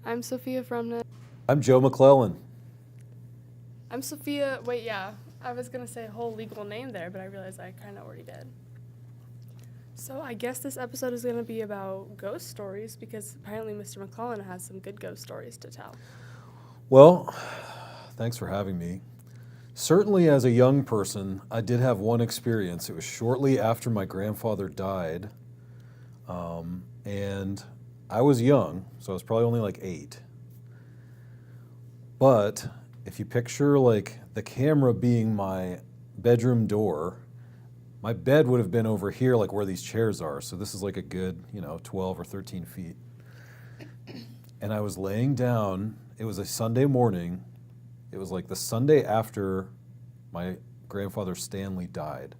I'm Sophia from. I'm Joe McClellan. I'm Sophia. Wait, yeah. I was going to say a whole legal name there, but I realized I kind of already did. So I guess this episode is going to be about ghost stories because apparently Mr. McClellan has some good ghost stories to tell. Well, thanks for having me. Certainly as a young person, I did have one experience. It was shortly after my grandfather died, and I was young, so I was probably only like 8. But if you picture like the camera being my bedroom door, my bed would have been over here, like where these chairs are. So this is like a good, 12 or 13 feet. And I was laying down. It was a Sunday morning. It was like the Sunday after my grandfather Stanley died.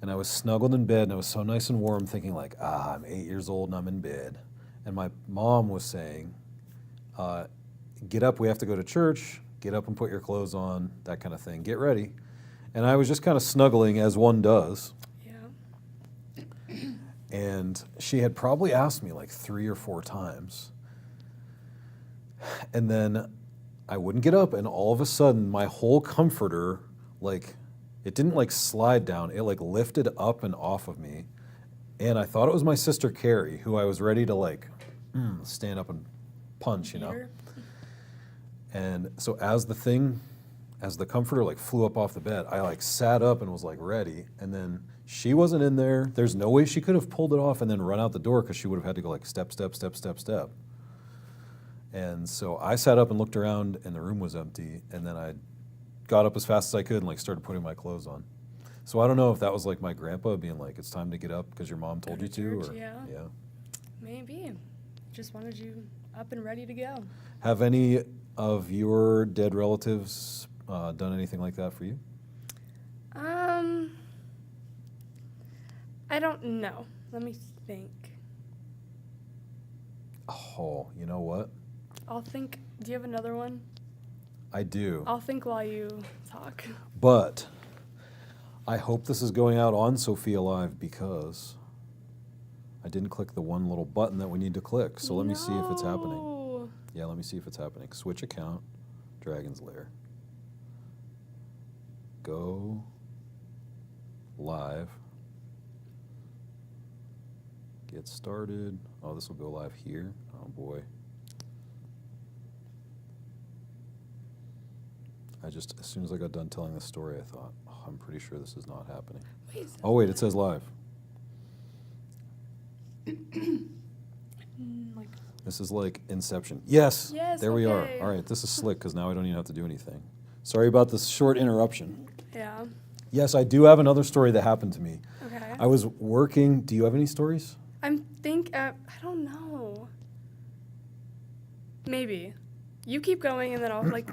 And I was snuggled in bed, and I was so nice and warm, thinking like, I'm 8 years old and I'm in bed. And my mom was saying, get up, we have to go to church. Get up and put your clothes on, that kind of thing. Get ready. And I was just kind of snuggling, as one does. Yeah. And she had probably asked me like 3 or 4 times. And then I wouldn't get up, and all of a sudden, my whole comforter, like, it didn't like slide down. It like lifted up and off of me. And I thought it was my sister Carrie, who I was ready to like stand up and punch, And so as the comforter like flew up off the bed, I like sat up and was like ready. And then she wasn't in there. There's no way she could have pulled it off and then run out the door, because she would have had to go like step, step, step, step, step. And so I sat up and looked around, and the room was empty. And then I got up as fast as I could and like started putting my clothes on. So I don't know if that was like my grandpa being like, it's time to get up because your mom told you to, or yeah. Maybe. Just wanted you up and ready to go. Have any of your dead relatives done anything like that for you? I don't know. Let me think. Oh, you know what? I'll think. Do you have another one? I do. I'll think while you talk. But I hope this is going out on Sophia Live, because I didn't click the one little button that we need to click. So let me see if it's happening. Yeah, let me see if it's happening. Switch account, Dragon's Lair. Go live. Get started. Oh, this will go live here. Oh boy. As soon as I got done telling the story, I thought, I'm pretty sure this is not happening. Oh wait, it says live. This is like Inception. Yes, there we are. All right, this is slick, because now I don't even have to do anything. Sorry about this short interruption. Yeah. Yes, I do have another story that happened to me. Okay. I was working. Do you have any stories? I don't know. Maybe. You keep going, and then I'll think.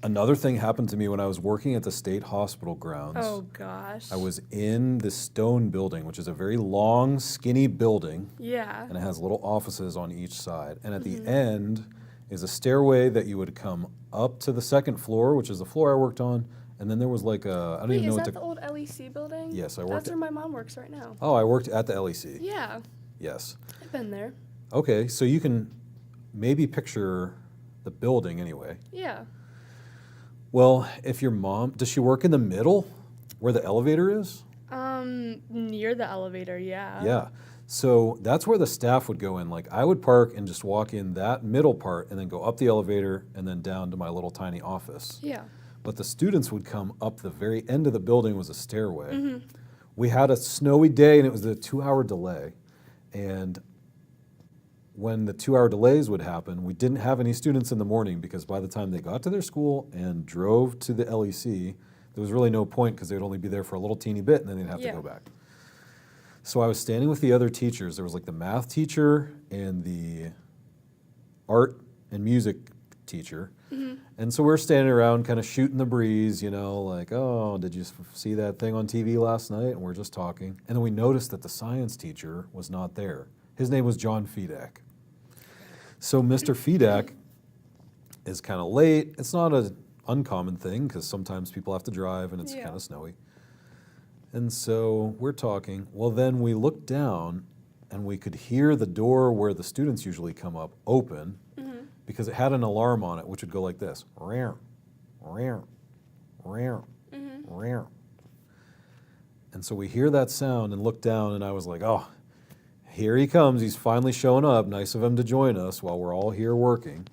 Another thing happened to me when I was working at the state hospital grounds. Oh, gosh. I was in the stone building, which is a very long, skinny building. Yeah. And it has little offices on each side. And at the end is a stairway that you would come up to the second floor, which is the floor I worked on. And then there was like I don't even know what to... Is that the old LEC building? Yes, I worked... That's where my mom works right now. Oh, I worked at the LEC. Yeah. Yes. I've been there. Okay, so you can maybe picture the building anyway. Yeah. Well, if your mom... Does she work in the middle where the elevator is? Near the elevator, yeah. Yeah. So that's where the staff would go in. Like, I would park and just walk in that middle part and then go up the elevator and then down to my little tiny office. Yeah. But the students would come up the very end of the building was a stairway. We had a snowy day, and it was a 2-hour delay. And when the 2-hour delays would happen, we didn't have any students in the morning, because by the time they got to their school and drove to the LEC, there was really no point, because they would only be there for a little teeny bit and then they'd have to go back. So I was standing with the other teachers. There was like the math teacher and the art and music teacher. And so we're standing around kind of shooting the breeze, like, oh, did you see that thing on TV last night? And we're just talking. And then we noticed that the science teacher was not there. His name was John Fedak. So Mr. Fedak is kind of late. It's not an uncommon thing, because sometimes people have to drive and it's kind of snowy. And so we're talking. Well, then we look down, and we could hear the door where the students usually come up open because it had an alarm on it, which would go like this. Rare, rare, rare, rare. And so we hear that sound and look down, and I was like, oh, here he comes. He's finally showing up. Nice of him to join us while we're all here working,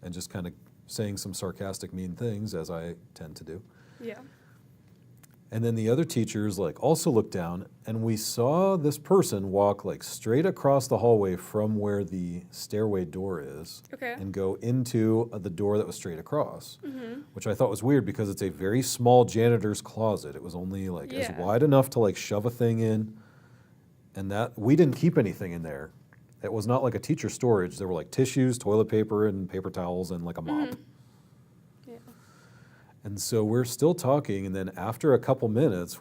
and just kind of saying some sarcastic, mean things, as I tend to do. Yeah. And then the other teachers like also looked down, and we saw this person walk like straight across the hallway from where the stairway door is, Okay. and go into the door that was straight across, which I thought was weird because it's a very small janitor's closet. It was only like as Yeah. wide enough to like shove a thing in, and that we didn't keep anything in there. It was not like a teacher storage. There were like tissues, toilet paper, and paper towels, and like a mop. Yeah. And so we're still talking, and then after a couple minutes,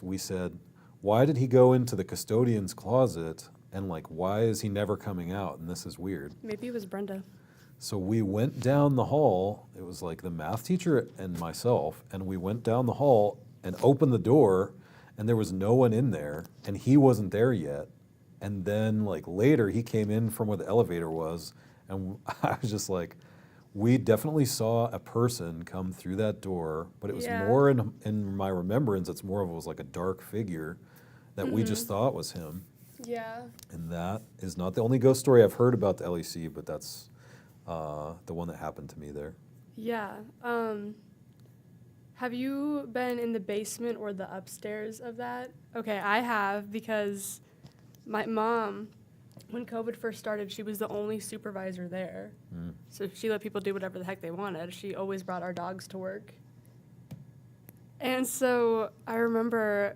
we said, why did he go into the custodian's closet, and like, why is he never coming out? And this is weird. Maybe it was Brenda. So we went down the hall. It was like the math teacher and myself, and we went down the hall and opened the door, and there was no one in there, and he wasn't there yet. And then like later, he came in from where the elevator was, and I was just like, we definitely saw a person come through that door, but it was Yeah. more in my remembrance, it's more of it was like a dark figure that we just thought was him. Yeah. And that is not the only ghost story I've heard about the LEC, but that's the one that happened to me there. Yeah. Have you been in the basement or the upstairs of that? Okay, I have, because my mom, when COVID first started, she was the only supervisor there. So she let people do whatever the heck they wanted. She always brought our dogs to work. And so I remember,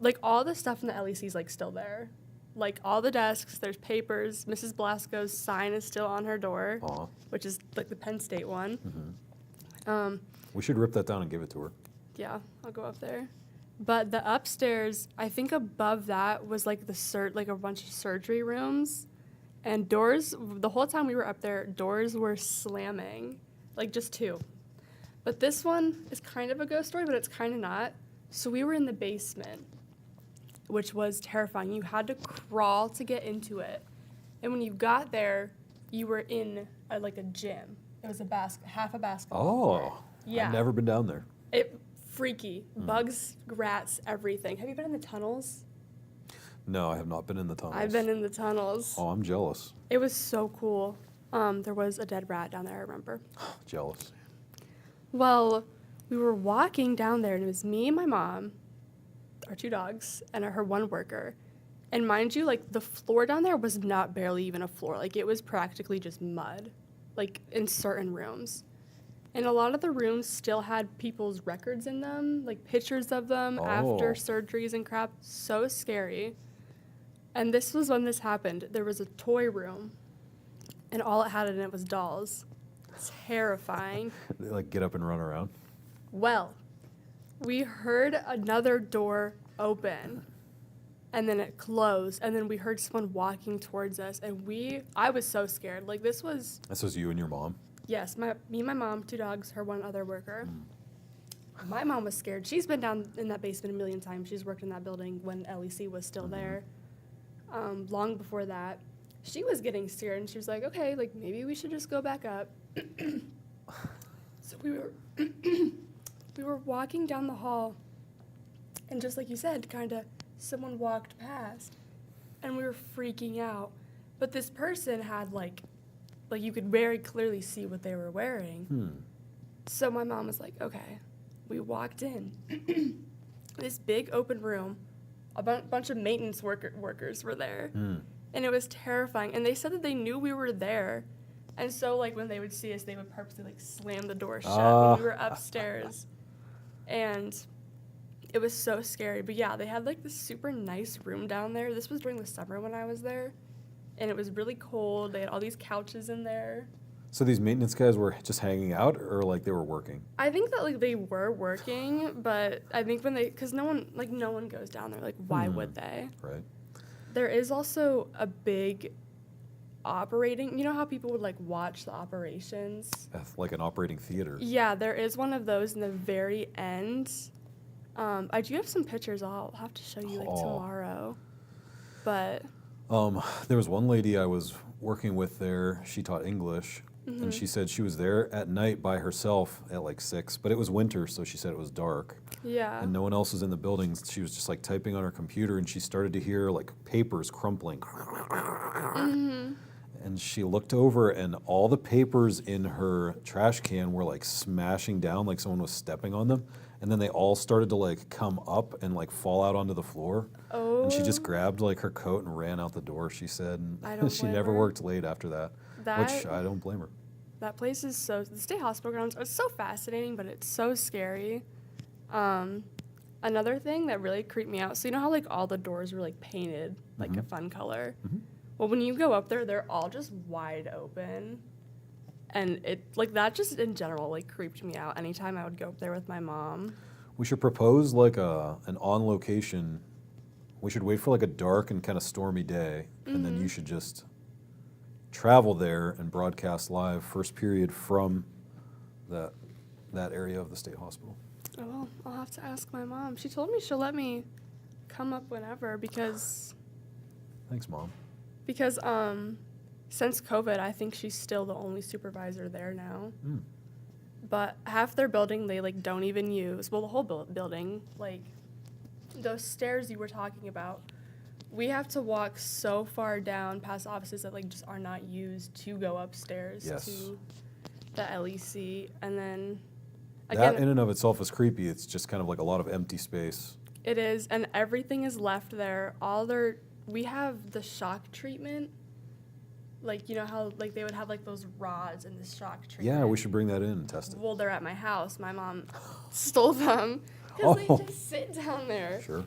like, all the stuff in the LEC is, like, still there. Like, all the desks, there's papers. Mrs. Blasco's sign is still on her door, Aw. which is, like, the Penn State one. We should rip that down and give it to her. Yeah, I'll go up there. But the upstairs, I think above that was like like a bunch of surgery rooms, and doors. The whole time we were up there, doors were slamming, like just two. But this one is kind of a ghost story, but it's kind of not. So we were in the basement, which was terrifying. You had to crawl to get into it, and when you got there, you were in like a gym. It was half a basketball court. Oh, Yeah. I've never been down there. Freaky. Bugs, rats, everything. Have you been in the tunnels? No, I have not been in the tunnels. I've been in the tunnels. Oh, I'm jealous. It was so cool. There was a dead rat down there, I remember. Jealous. Well, we were walking down there, and it was me and my mom, our two dogs, and her one worker. And mind you, like, the floor down there was not barely even a floor. Like, it was practically just mud, like, in certain rooms. And a lot of the rooms still had people's records in them, like pictures of them after surgeries and crap. So scary. And this was when this happened. There was a toy room, and all it had in it was dolls. Terrifying. They like get up and run around. Well, we heard another door open, and then it closed, and then we heard someone walking towards us, and I was so scared. Like, this was... This was you and your mom? Yes, me and my mom, two dogs, her one other worker. My mom was scared. She's been down in that basement a million times. She's worked in that building when LEC was still there. Long before that, she was getting scared, and she was like, okay, like, maybe we should just go back up. So we were walking down the hall, and just like you said, kind of someone walked past, and we were freaking out. But this person had, like you could very clearly see what they were wearing. So my mom was like, okay. We walked in. This big open room, a bunch of maintenance workers were there. And it was terrifying. And they said that they knew we were there. And so, like, when they would see us, they would purposely, like, slam the door shut when we were upstairs. And it was so scary. But, yeah, they had, like, this super nice room down there. This was during the summer when I was there. And it was really cold. They had all these couches in there. So these maintenance guys were just hanging out, or like they were working? I think that, like, they were working, but I think because no one goes down there. Like, why would they? Right. There is also a big operating, you know how people would, like, watch the operations? Like an operating theater. Yeah, there is one of those in the very end. I do have some pictures I'll have to show you, like, tomorrow. But There was one lady I was working with there. She taught English, and she said she was there at night by herself at like 6, but it was winter, so she said it was dark. yeah. And no one else was in the building. She was just like typing on her computer, and she started to hear like papers crumpling. And she looked over, and all the papers in her trash can were like smashing down, like someone was stepping on them. And then they all started to like come up and like fall out onto the floor. Oh. And she just grabbed like her coat and ran out the door, she said. I And don't she blame never her. worked late after that, which That- I don't blame her. That place is the state hospital grounds are so fascinating, but it's so scary. Another thing that really creeped me out, so you know how like all the doors were like painted like a fun color? Well, when you go up there, they're all just wide open. And it like that just in general like creeped me out anytime I would go up there with my mom. We should propose like an on location. We should wait for like a dark and kind of stormy day, and then you should just travel there and broadcast live first period from that area of the state hospital. Oh, well, I'll have to ask my mom. She told me she'll let me come up whenever because Thanks, Mom. since COVID, I think she's still the only supervisor there now. Mm. But half their building they like don't even use. Well, the whole building, like those stairs you were talking about, we have to walk so far down past offices that like just are not used to go upstairs Yes. to the LEC, and then That again in and of itself is creepy. It's just kind of like a lot of empty space. it is, and everything is left there. We have the shock treatment. Like, you know how, like, they would have, like, those rods in the shock treatment? Yeah, we should bring that in and test it. Well, they're at my house. My mom stole them because Oh. they just sit down there. Sure.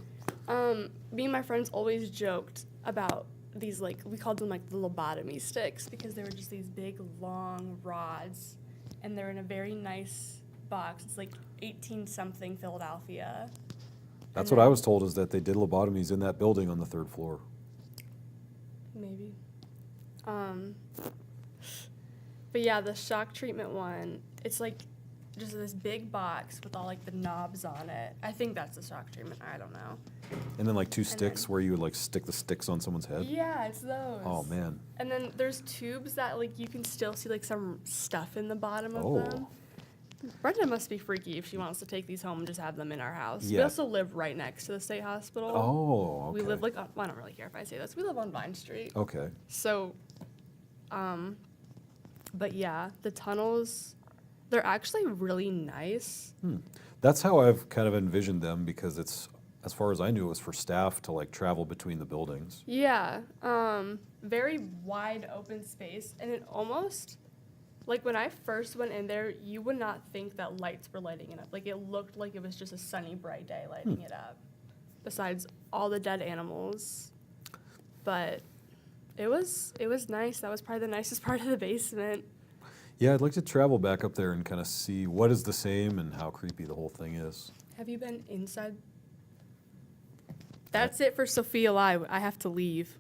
Me and my friends always joked about these, like, we called them, like, the lobotomy sticks because they were just these big, long rods, and they're in a very nice box. It's, like, 18-something Philadelphia. That's And what I then- was told, is that they did lobotomies in that building on the 3rd floor. Maybe. But yeah, the shock treatment one, it's like just this big box with all like the knobs on it. I think that's the shock treatment. I don't know. And then like 2 sticks then- where you would like stick the sticks on someone's head. Yeah, it's those. Oh, man. And then there's tubes that like you can still see like some stuff in the bottom of Oh. them. Brenda must be freaky if she wants to take these home and just have them in our house. We Yeah. also live right next to the state hospital. Oh, okay. We live like well, I don't really care if I say this. We live on Vine Street. Okay. So, but yeah, the tunnels, they're actually really nice. That's how I've kind of envisioned them, because it's, as far as I knew, it was for staff to like travel between the buildings. Yeah, very wide open space, and it almost, like when I first went in there, you would not think that lights were lighting it up. Like it looked like it was just a sunny, bright day lighting it up, besides all the dead animals. But it was nice. That was probably the nicest part of the basement. Yeah, I'd like to travel back up there and kind of see what is the same and how creepy the whole thing is. Have you been inside? That's it for Sophia Live. I have to leave.